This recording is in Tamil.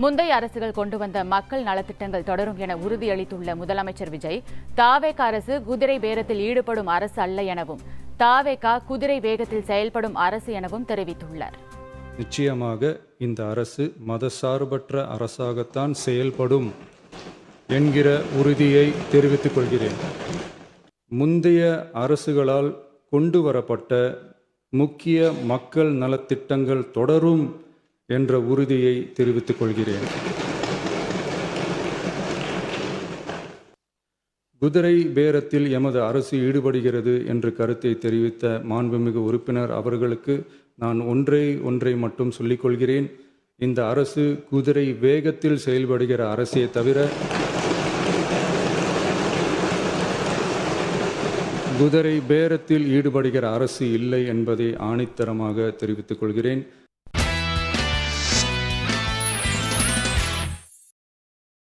முந்தைய அரசுகள் கொண்டு வந்த மக்கள் நலத்திட்டங்கள் தொடரும் என உறுதியளித்துள்ள முதலமைச்சர் விஜய், தாவேகா அரசு குதிரை பேரத்தில் ஈடுபடும் அரசு அல்ல எனவும், தாவேகா குதிரை வேகத்தில் செயல்படும் அரசு எனவும் தெரிவித்துள்ளார். நிச்சயமாக இந்த அரசு மதசார்பற்ற அரசாகத்தான் செயல்படும் என்கிற உறுதியை தெரிவித்துக் கொள்கிறேன். முந்தைய அரசுகளால் கொண்டு வரப்பட்ட முக்கிய மக்கள் நலத்திட்டங்கள் தொடரும் என்ற உறுதியை தெரிவித்துக் கொள்கிறேன். குதிரை பேரத்தில் எமது அரசு ஈடுபடுகிறது என்று கருத்தை தெரிவித்த மாண்புமிகு உறுப்பினர் அவர்களுக்கு நான் ஒன்றை மட்டும் சொல்லிக்கொள்கிறேன். இந்த அரசு குதிரை வேகத்தில் செயல்படுகிற அரசே தவிர குதிரை பேரத்தில் ஈடுபடுகிற அரசு இல்லை என்பதை ஆணித்தரமாக தெரிவித்துக் கொள்கிறேன்.